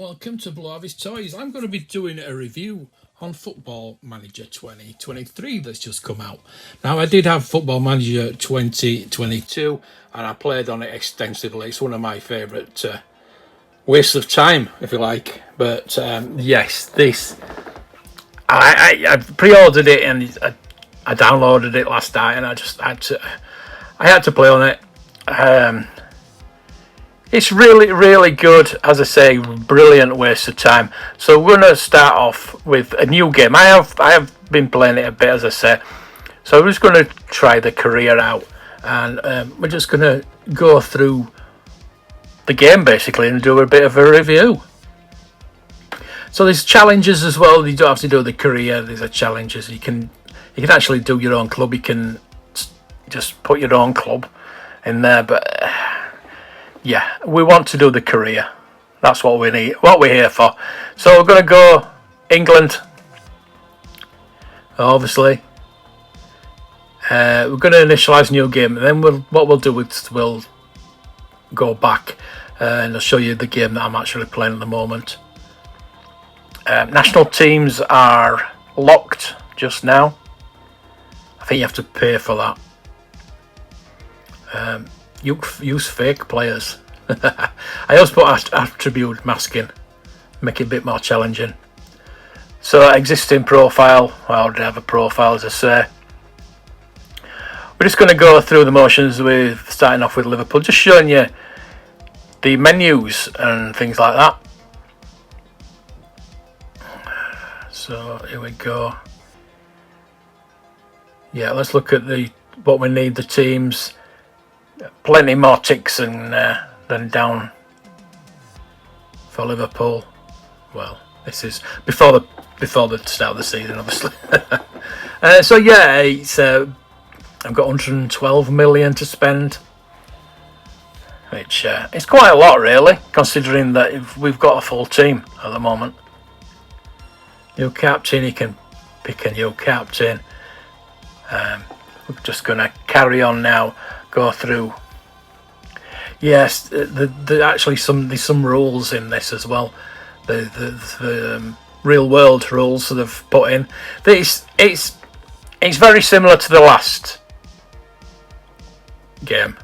welcome to Blow Harvest Toys. I'm going to be doing a review on Football Manager 2023 that's just come out. Now, I did have Football Manager 2022 and I played on it extensively. It's one of my favourite wastes of time, if you like. But yes, this I pre-ordered it and I downloaded it last night and I had to play on it. It's really good, as I say, brilliant waste of time. So we're going to start off with a new game. I have been playing it a bit, as I say. So we're just going to try the career out, and we're just going to go through the game basically and do a bit of a review. So there's challenges as well. You don't have to do the career. There's challenges. You can actually do your own club. You can just put your own club in there, but. Yeah, we want to do the career. That's what we need, what we're here for. So we're going to go England, obviously. We're going to initialise new game, and then what we'll do is we'll go back and I'll show you the game that I'm actually playing at the moment. National teams are locked just now. I think you have to pay for that. Use fake players. I always put attribute masking, make it a bit more challenging. So existing profile, well, I already have a profile, as I say. We're just going to go through the motions with starting off with Liverpool, just showing you the menus and things like that. So here we go. Yeah, let's look at what we need, the teams. Plenty more ticks than down for Liverpool. Well, this is before the start of the season, obviously. So yeah, it's I've got 112 million to spend, which it's quite a lot, really, considering that we've got a full team at the moment. New captain, you can pick a new captain. We're just going to carry on now. Go through. Yes, there's some rules in this as well. The real world rules that they've put in. It's very similar to the last game.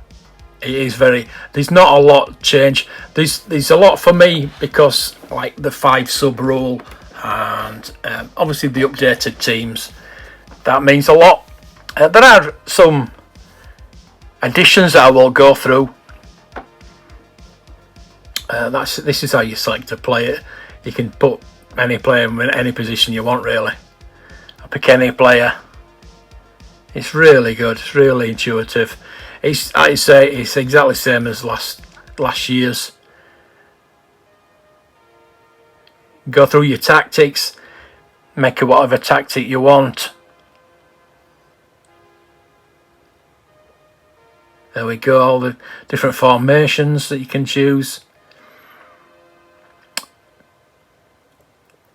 It is very. There's not a lot change. There's a lot for me because like the 5 sub rule and obviously the updated teams. That means a lot. There are some additions that I will go through. This is how you select to play it. You can put any player in any position you want, really. I pick any player. It's really good. It's really intuitive. I'd say it's exactly the same as last year's. Go through your tactics. Make it whatever tactic you want. There we go, all the different formations that you can choose.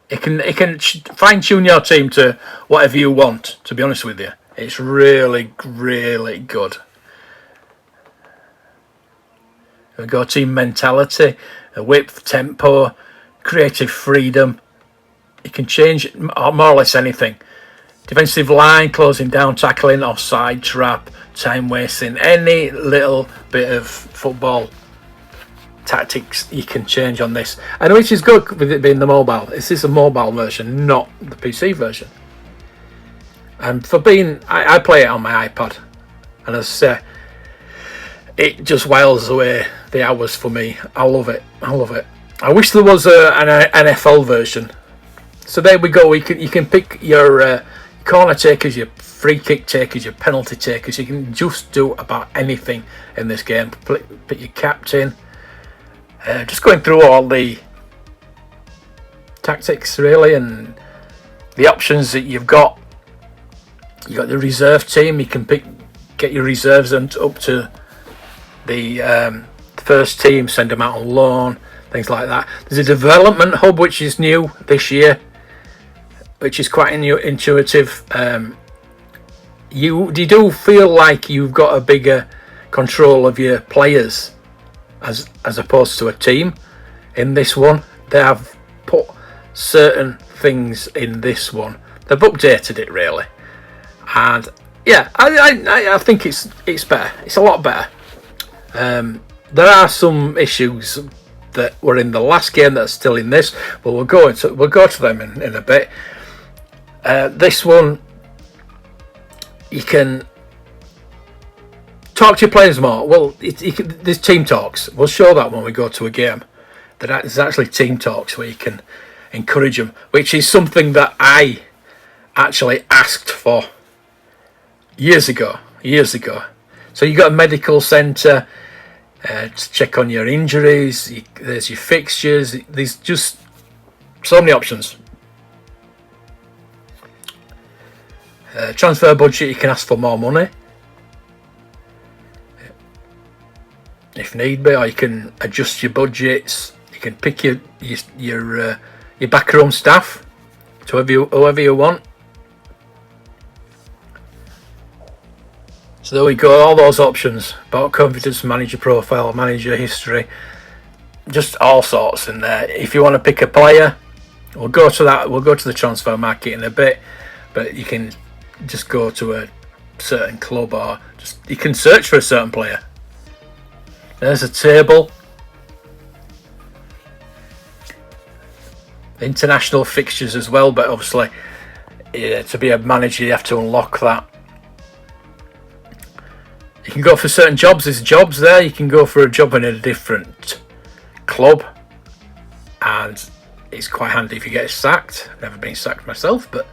It can fine tune your team to whatever you want, to be honest with you. It's really good. There we go, team mentality, width, tempo, creative freedom. You can change more or less anything. Defensive line, closing down, tackling, offside, trap, time wasting, any little bit of football tactics you can change on this. I know which is good with it being the mobile. This is a mobile version, not the PC version. And for being, I play it on my iPad, and as I say, it just whiles away the hours for me. I love it. I wish there was an NFL version. So there we go. You can pick your corner takers, your free kick takers, your penalty takers. You can just do about anything in this game. Pick your captain. Just going through all the tactics really and the options that you've got. You got the reserve team. You can get your reserves and up to the first team. Send them out on loan. Things like that. There's a development hub which is new this year, which is quite intuitive. You do feel like you've got a bigger control of your players as opposed to a team in this one. they have put certain things in this one. They've updated it really, and yeah, I think it's better. It's a lot better. There are some issues that were in the last game that are still in this, but we'll go to them in a bit. This one, you can talk to your players more. Well, there's team talks. We'll show that when we go to a game. There's actually team talks where you can encourage them, which is something that I actually asked for years ago. So you got a medical centre to check on your injuries. There's your fixtures. There's just so many options. Transfer budget, you can ask for more money if need be, or you can adjust your budgets. You can pick your backroom staff to whoever you want. So there we go, all those options about confidence, manager profile, manager history, just all sorts in there. If you want to pick a player, we'll go to that. We'll go to the transfer market in a bit, but you can just go to a certain club, or just you can search for a certain player. There's a table. International fixtures as well, but obviously to be a manager you have to unlock that. You can go for certain jobs. There's jobs there. You can go for a job in a different club, and it's quite handy if you get sacked. Never been sacked myself, but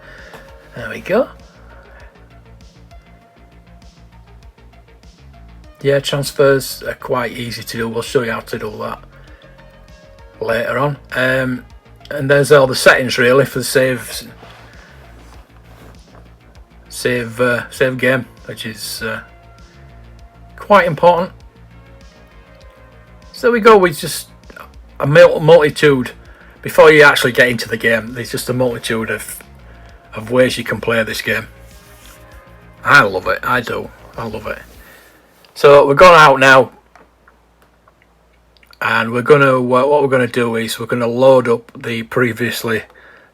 there we go. Yeah, transfers are quite easy to do. We'll show you how to do that later on. And there's all the settings really for the save game, which is quite important. So there we go with just a multitude. Before you actually get into the game, there's just a multitude of ways you can play this game. I love it. I do. I love it. So we're going out now, and we're gonna what we're gonna do is we're gonna load up the previously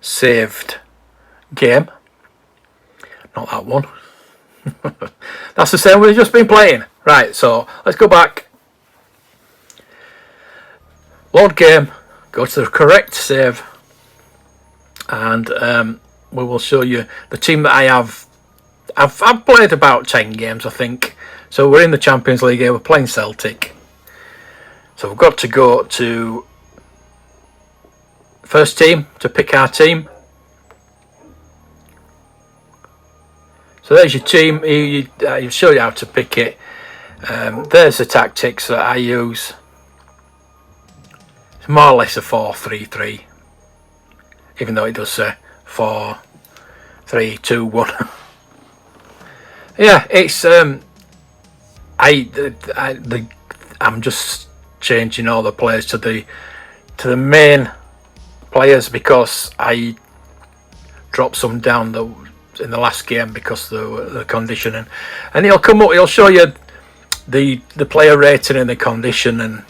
saved game. Not that one. That's the same we've just been playing. Right, so let's go back. Load game. Go to the correct save, and we will show you the team that I have. I've played about 10 games, I think. So we're in the Champions League here. We're playing Celtic. So we've got to go to first team to pick our team. So there's your team. He'll show you how to pick it. There's the tactics that I use. It's more or less a 4-3-3, even though it does say 4-3-2-1. Yeah, it's I'm just changing all the players to the main players because I dropped some down in the last game because the conditioning, and it'll come up. It'll show you the player rating and the condition, and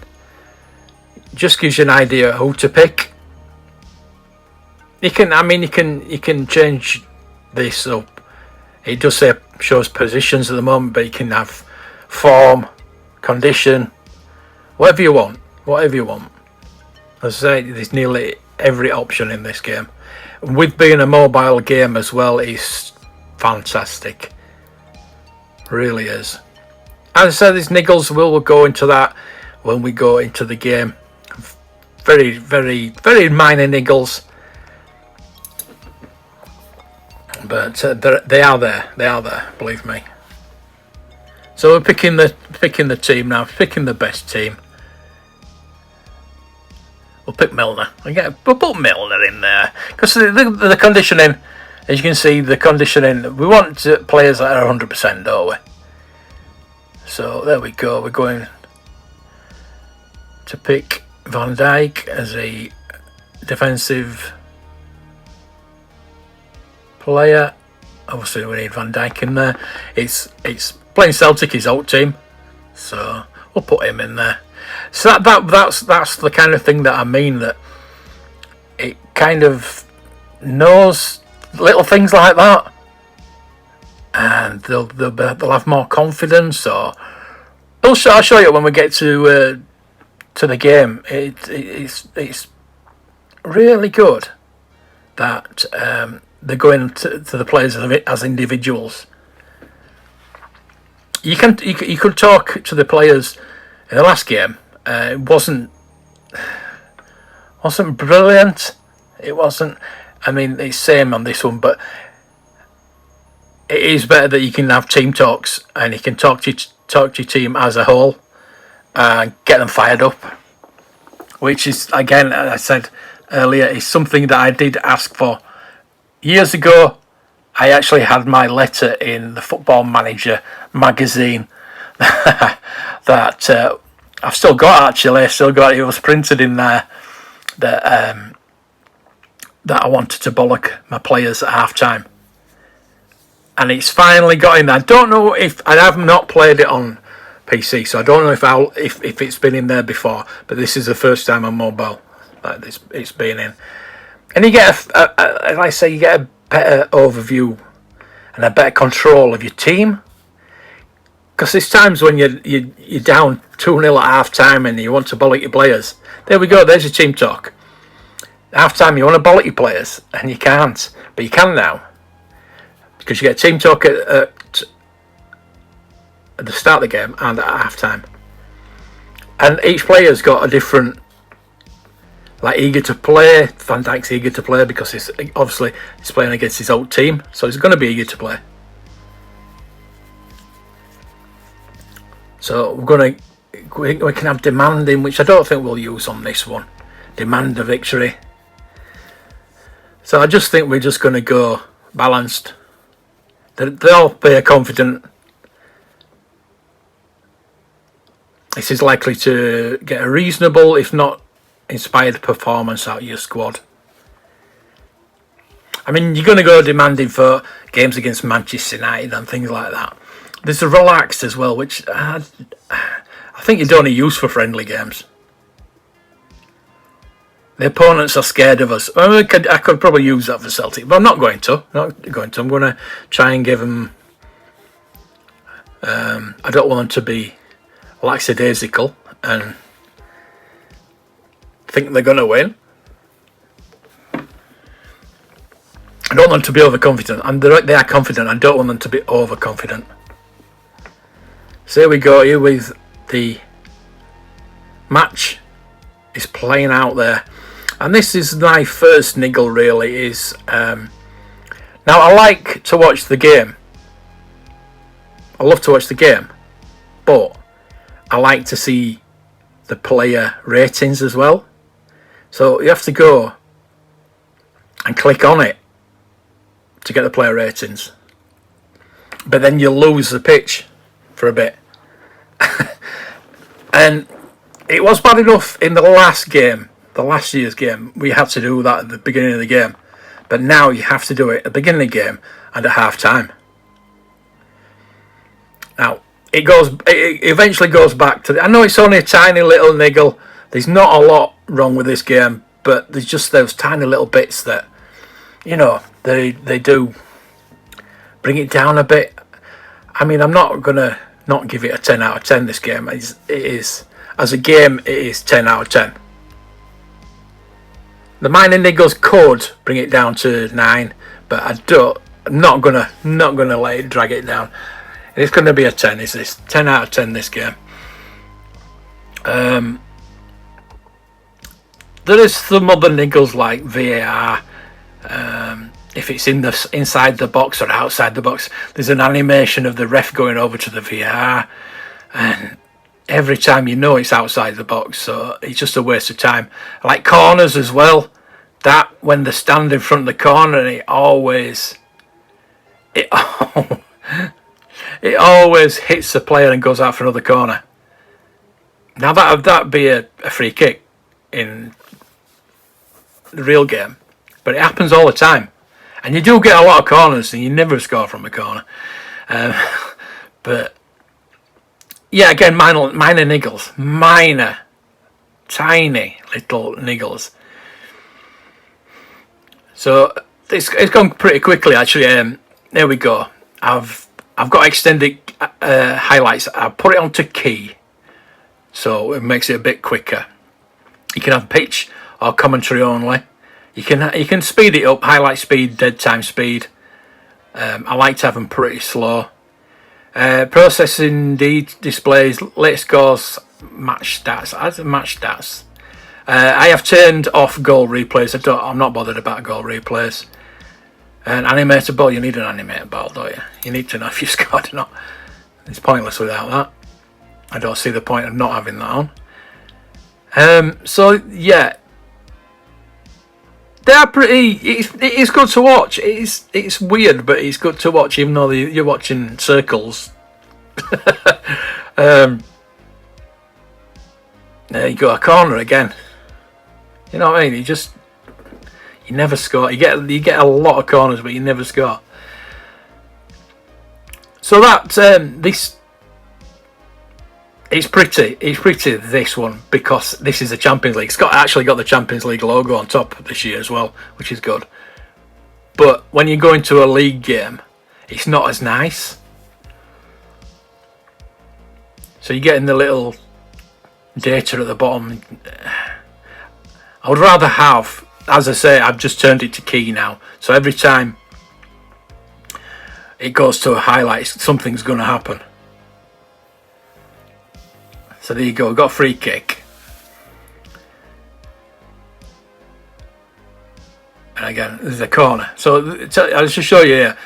just gives you an idea who to pick. You can change this up. It does say shows positions at the moment, but you can have form, condition, whatever you want. As I say, there's nearly every option in this game. With being a mobile game as well, it's fantastic. Really is. As I said, there's niggles. We'll go into that when we go into the game. Very, very, very minor niggles. But they are there. They are there. Believe me. So we're picking the team now. Picking the best team. We'll pick Milner. We'll put Milner in there because the conditioning, as you can see, the conditioning. We want players that are 100%, don't we? So there we go. We're going to pick Van Dijk as a defensive player. Obviously, we need Van Dijk in there. It's playing Celtic, his old team, so we'll put him in there. So that's the kind of thing that I mean, that kind of knows little things like that, and they'll have more confidence. Or I'll show you when we get to the game. It's really good that they're going to the players as individuals. You could talk to the players in the last game. It wasn't brilliant. It wasn't. I mean, it's same on this one, but it is better that you can have team talks and you can talk to your team as a whole and get them fired up. Which is, again, as I said earlier, is something that I did ask for years ago. I actually had my letter in the Football Manager magazine that I've still got. Actually, I still got it. It was printed in there that I wanted to bollock my players at half time, and it's finally got in there. I don't know if I have not played it on PC, so I don't know if it's been in there before. But this is the first time on mobile that it's been in, and you get as I say, you get a better overview and a better control of your team. Because there's times when you're down 2-0 at half time and you want to bollock your players. There we go, there's your team talk. At half time you want to bollock your players and you can't, but you can now. Because you get team talk at the start of the game and at half time. And each player's got a different, like, eager to play. Van Dijk's eager to play because he's playing against his old team, so he's going to be eager to play. So we can have demanding, which I don't think we'll use on this one. Demand a victory. So I just think we're just going to go balanced. They'll play confident. This is likely to get a reasonable, if not inspired performance out of your squad. I mean, you're going to go demanding for games against Manchester United and things like that. There's a relaxed as well, which I think you'd only use for friendly games. The opponents are scared of us. I could probably use that for Celtic, but I'm not going to. I'm going to try and give them. I don't want them to be lackadaisical and think they're going to win. I don't want them to be overconfident, and they are confident. I don't want them to be overconfident. So here we go here with the match is playing out there, and this is my first niggle. Really is now I like to watch the game. I love to watch the game, but I like to see the player ratings as well. So you have to go and click on it to get the player ratings, but then you lose the pitch for a bit. And it was bad enough in the last game, the last year's game. We had to do that at the beginning of the game, but now you have to do it at the beginning of the game and at half time. Now it eventually goes back to I know it's only a tiny little niggle. There's not a lot wrong with this game, but there's just those tiny little bits that, you know, they do bring it down a bit. I mean, I'm not gonna not give it a 10 out of 10. This game it is as a game, it is 10 out of 10. The minor niggles could bring it down to 9, but I'm not gonna let it drag it down. It's going to be a 10. Is this 10 out of 10? This game. There is some other niggles like VAR. If it's inside the box or outside the box, there's an animation of the ref going over to the VAR, and every time you know it's outside the box, so it's just a waste of time. I like corners as well. That when they stand in front of the corner, it always hits the player and goes out for another corner. Now that'd be a free kick in the real game, but it happens all the time. And you do get a lot of corners, and you never score from a corner. But yeah, again, minor niggles, tiny little niggles. So it's gone pretty quickly actually. There we go. I've got extended highlights. I put it onto key, so it makes it a bit quicker. You can have pitch or commentary only. You can speed it up, highlight speed, dead time speed. I like to have them pretty slow. Processing displays late scores, match stats. As match stats, I have turned off goal replays. I'm not bothered about goal replays. An animated ball, you need an animated ball, don't you? You need to know if you scored or not. It's pointless without that. I don't see the point of not having that on. So yeah, they're pretty. It's good to watch. It's weird, but it's good to watch, even though you're watching circles. There you go, a corner again. You know what I mean? You never score. You get a lot of corners, but you never score. So that this. It's pretty. This one, because this is the Champions League. It's actually got the Champions League logo on top this year as well, which is good. But when you go into a league game, it's not as nice. So you're getting the little data at the bottom. I would rather have, as I say, I've just turned it to key now. So every time it goes to a highlight, something's going to happen. So there you go, we've got a free kick. And again, there's a corner. So I'll just show you here.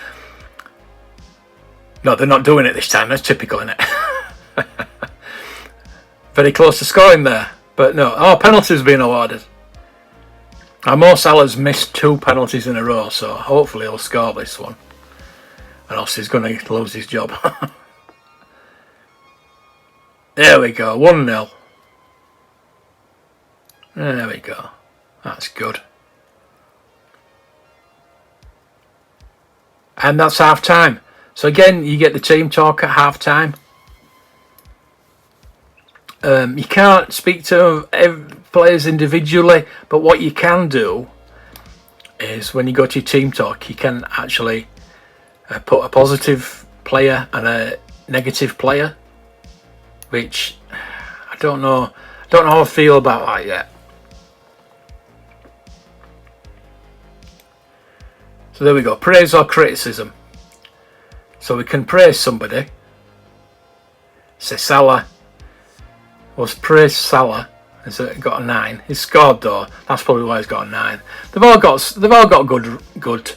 No, they're not doing it this time. That's typical, isn't it? Very close to scoring there. But no. Oh, penalties being awarded. And Mo Salah's missed 2 penalties in a row, so hopefully he'll score this one. And else he's going to lose his job. There we go, 1-0. There we go. That's good. And that's half time. So again, you get the team talk at half time. You can't speak to players individually, but what you can do is when you go to your team talk, you can actually put a positive player and a negative player, which I don't know how I feel about that yet. So there we go, praise or criticism. So we can praise somebody. Say Salah. Was praise Salah. Has got a 9. He's scored though. That's probably why he's got a 9. They've all got good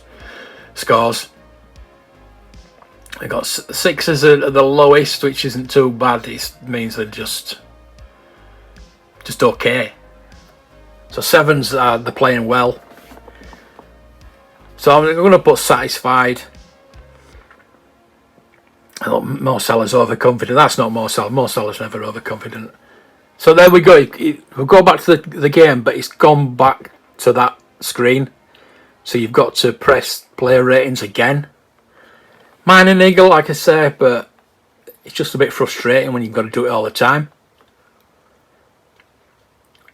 scores. They got 6s at the lowest, which isn't too bad. It means they're just okay. So 7s they're playing well. So I'm going to put satisfied. I thought Mo Salah's overconfident. That's not Mo Salah. Mo Salah's never overconfident. So there we go. We'll go back to the game, but it's gone back to that screen. So you've got to press player ratings again. Mine and Eagle, like I say, but it's just a bit frustrating when you've got to do it all the time.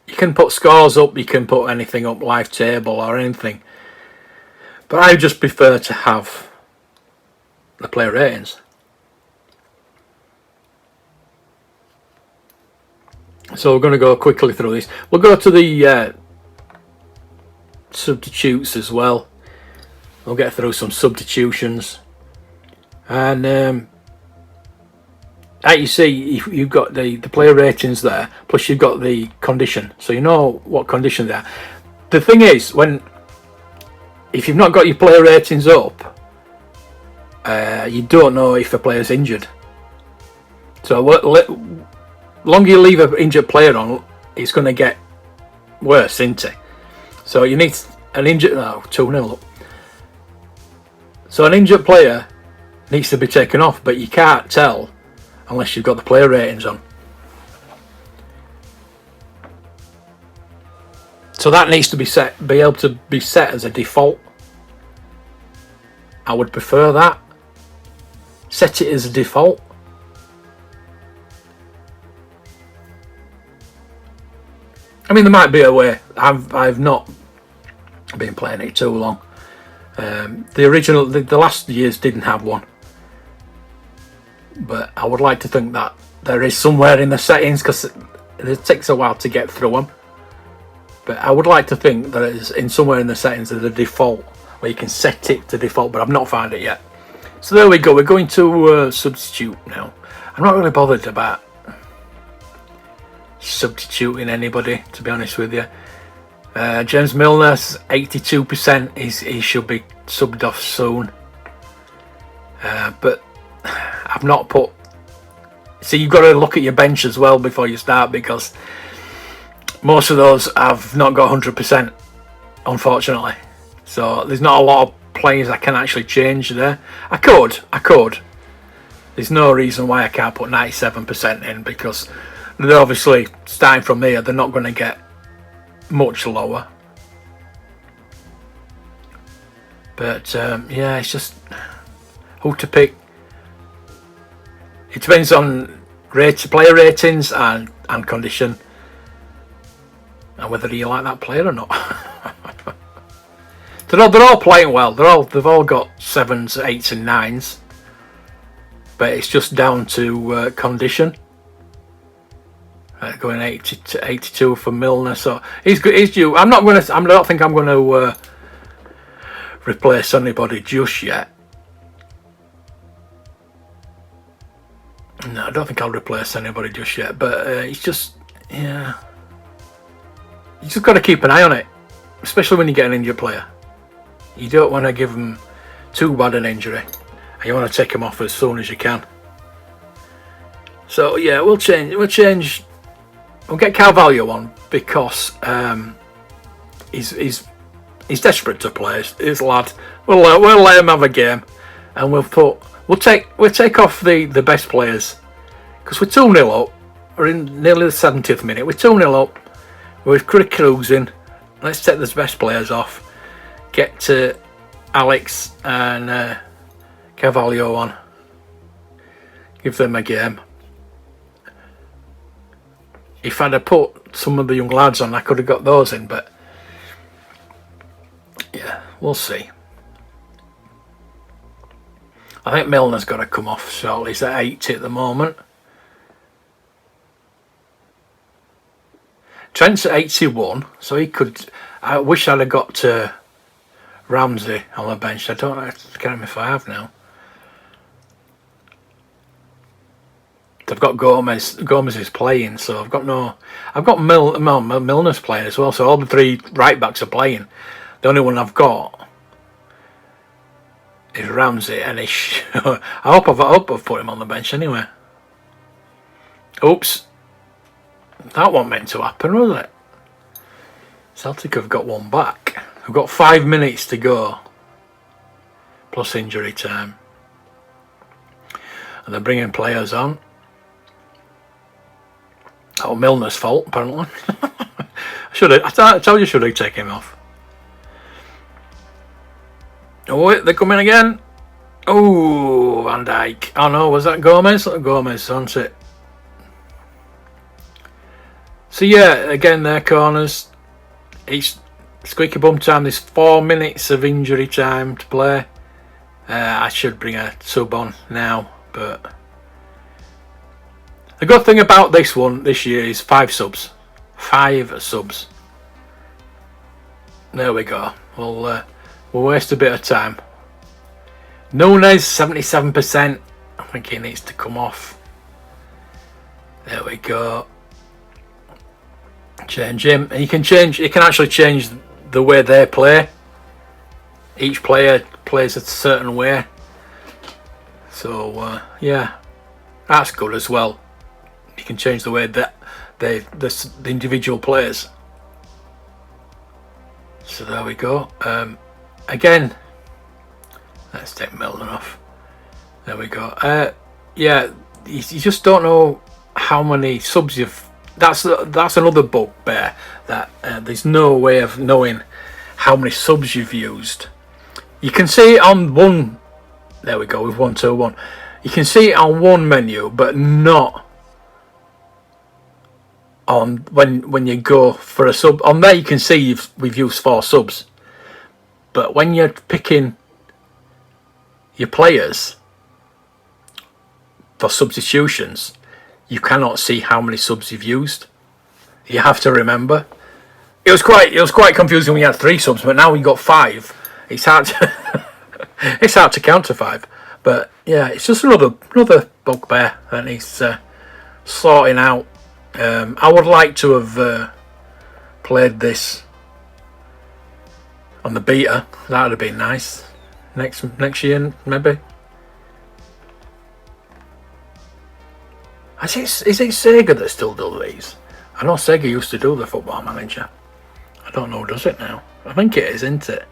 You can put scores up, you can put anything up, live table or anything. But I just prefer to have the player ratings. So we're going to go quickly through this. We'll go to the substitutes as well. We'll get through some substitutions. And like you see, you've got the player ratings there, plus you've got the condition. So you know what condition they are. The thing is, if you've not got your player ratings up, you don't know if a player's injured. So longer you leave an injured player on, it's going to get worse, isn't it? So you need an injured. 2-0 up. So an injured player needs to be taken off, but you can't tell unless you've got the player ratings on. So that needs to be able to be set as a default. I would prefer that. Set it as a default. I mean, there might be a way. I've not been playing it too long. The last years didn't have one, but I would like to think that there is somewhere in the settings, because it takes a while to get through them. But I would like to think that it's in somewhere in the settings of the default, where you can set it to default, but I've not found it yet. So there we go. We're going to substitute now. I'm not really bothered about substituting anybody, to be honest with you. James Milner's 82%. He should be subbed off soon. But I've not put. See, you've got to look at your bench as well before you start, because most of those have not got 100%, unfortunately. So there's not a lot of players I can actually change there. I could. There's no reason why I can't put 97% in, because they're obviously starting from here. They're not going to get much lower. But yeah, it's just who to pick. It depends on player ratings and condition, and whether you like that player or not. They're all playing well. They've all got 7s, 8s, and 9s, but it's just down to condition. Going 80 to 82 for Milner, so he's good. He's due. I don't think I'm going to replace anybody just yet. No, I don't think I'll replace anybody just yet. But it's just, yeah, you just got to keep an eye on it, especially when you get an injured player. You don't want to give them too bad an injury, and you want to take them off as soon as you can. So yeah, we'll change. We'll get Carvalho on, because he's desperate to play. His lad. We'll let him have a game, and we'll take off the best players, because we're 2-0 up. We're in nearly the 70th minute. We're 2-0 up. We're cruising. Let's take the best players off. Get Alex and Carvalho on. Give them a game. If I'd have put some of the young lads on, I could have got those in, but yeah, we'll see. I think Milner's got to come off shortly. He's at 80 at the moment. Trent's at 81, so he could. I wish I'd have got Ramsey on the bench. I don't know. I can't remember if I have now. I've got Gomez. Gomez is playing, so I've got Milner's playing as well. So all the 3 right backs are playing. The only one I've got is Ramsey, and I hope I've put him on the bench anyway. Oops, that wasn't meant to happen, was it? Celtic have got one back. We've got 5 minutes to go, plus injury time, and they're bringing players on. Oh, Milner's fault, apparently. I told you, should have taken him off. Oh, wait, they're coming again. Oh, Van Dijk. Oh no, was that Gomez? Gomez, wasn't it? So yeah, again, their corners. It's squeaky bum time. There's 4 minutes of injury time to play. I should bring a sub on now, but the good thing about this year is 5 subs. 5 subs. There we go. We'll waste a bit of time. Nunez 77%. I think he needs to come off. There we go. Change him. And you can actually change the way they play. Each player plays a certain way. So yeah, that's good as well. You can change the way that the individual players. So there we go. Again, let's take Milner off. There we go. Yeah, you just don't know how many subs you've. That's another bugbear, that there's no way of knowing how many subs you've used. You can see it on one. There we go, with 1, 2, 1. You can see it on one menu, but not on when you go for a sub. On there you can see we've used 4 subs, But when you're picking your players for substitutions, you cannot see how many subs you've used. You have to remember. It was quite confusing when you had 3 subs, but now you got 5. It's hard to it's hard to counter 5. But yeah, it's just another bugbear that needs sorting out. I would like to have played this on the beta. That would have been nice. Next year, maybe. Is it Sega that still do these? I know Sega used to do the Football Manager. I don't know who does it now. I think it is, isn't it?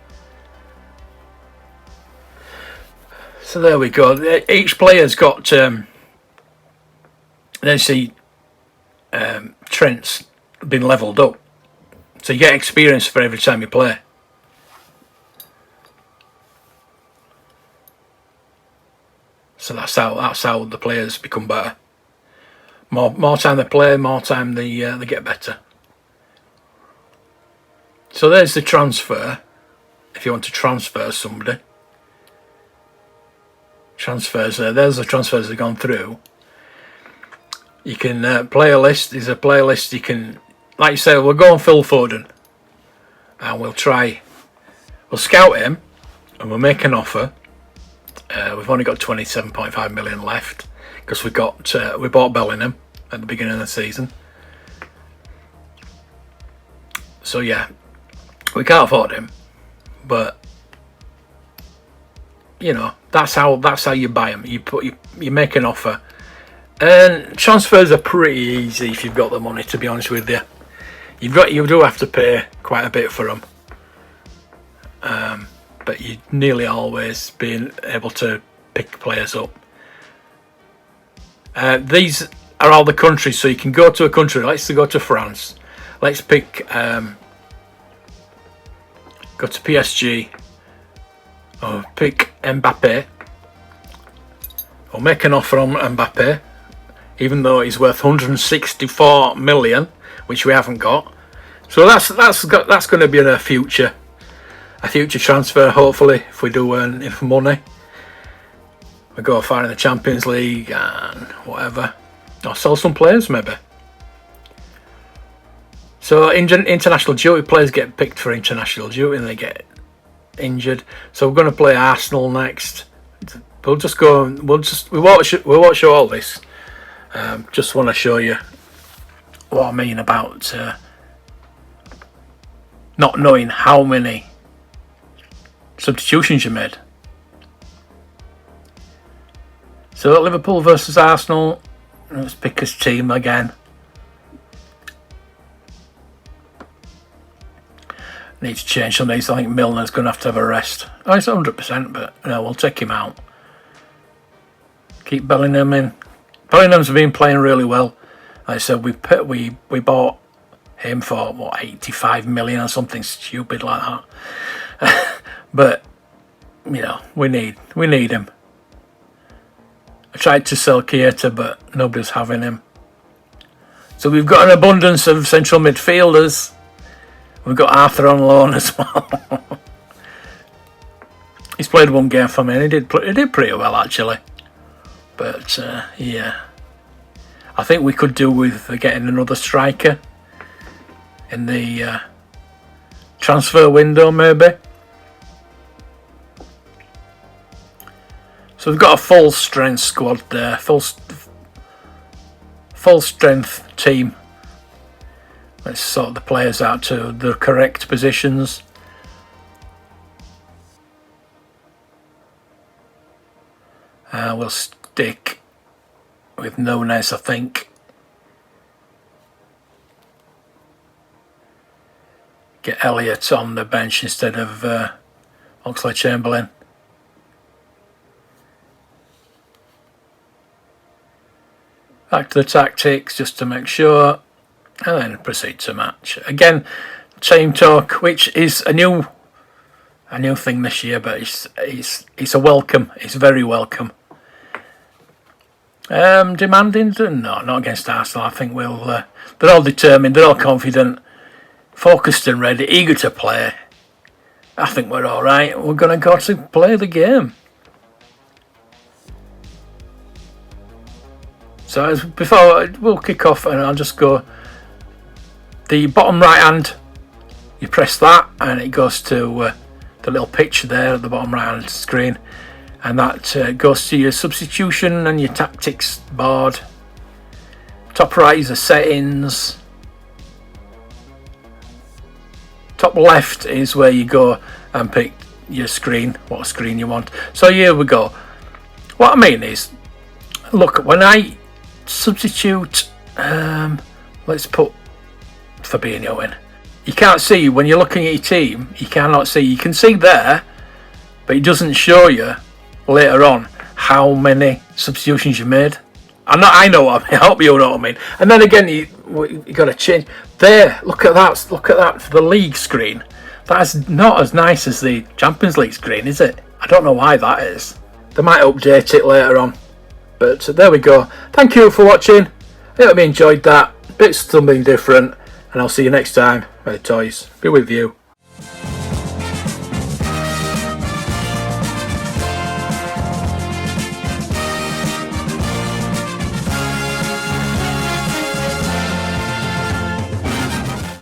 So there we go. Each player's got then see Trent's been levelled up. So you get experience for every time you play. So that's how the players become better. More time they play, more time they get better. So there's the transfer. If you want to transfer somebody, transfers there. There's the transfers that have gone through. You can play a list. There's a playlist. You can, like you say, we'll go on Phil Foden, and we'll scout him, and we'll make an offer. We've only got 27.5 million left because we bought Bellingham at the beginning of the season. So yeah, we can't afford him, but you know that's how you buy him. You make an offer, and transfers are pretty easy if you've got the money. To be honest with you, you do have to pay quite a bit for them. But you nearly always being able to pick players up. These are all the countries, so you can go to a country. Let's go to France. Let's pick. Go to PSG. Or pick Mbappe. Or make an offer on Mbappe, even though he's worth 164 million, which we haven't got. So that's going to be a future transfer, hopefully, if we do earn enough money. We go far in the Champions League and whatever. Or sell some players, maybe. So international duty players get picked for international duty and they get injured. So we're going to play Arsenal next. We'll just go. We won't show all this. Just want to show you what I mean about not knowing how many substitutions you made. So Liverpool versus Arsenal. Let's pick his team again. Need to change some of these. I think Milner's going to have a rest. Oh, it's 100%, but no, we'll take him out. Keep Bellingham in. Bellingham's been playing really well. Like I said, we bought him for what, 85 million or something stupid like that. But you know, we need him. I tried to sell Keita, but nobody's having him. So we've got an abundance of central midfielders. We've got Arthur on loan as well. He's played one game for me and he did pretty well actually. But yeah, I think we could do with getting another striker in the transfer window maybe. So we've got a full strength squad there, full strength team. Let's sort the players out to the correct positions. We'll stick with Nunes, I think. Get Elliott on the bench instead of Oxlade-Chamberlain. Back to the tactics just to make sure, and then proceed to match. Again, team talk, which is a new thing this year, but it's a welcome. It's very welcome. Demanding? No, not against Arsenal. I think they're all determined, they're all confident, focused and ready, eager to play. I think we're alright. We're going to go to play the game. So before we'll kick off, and I'll just go the bottom right hand, you press that and it goes to the little picture there at the bottom right hand screen, and that goes to your substitution and your tactics board. Top right is the settings. Top left is where you go and pick your screen, what screen you want. So here we go. What I mean is, look, when I substitute, let's put Fabinho in. You can't see, when you're looking at your team, you cannot see. You can see there, but it doesn't show you later on how many substitutions you made. I know what I mean. I hope you know what I mean. And then again, you got to change. There, look at that. Look at that for the league screen. That's not as nice as the Champions League screen, is it? I don't know why that is. They might update it later on. But there we go. Thank you for watching. I hope you enjoyed that. Bit something different. And I'll see you next time. Toys be with you.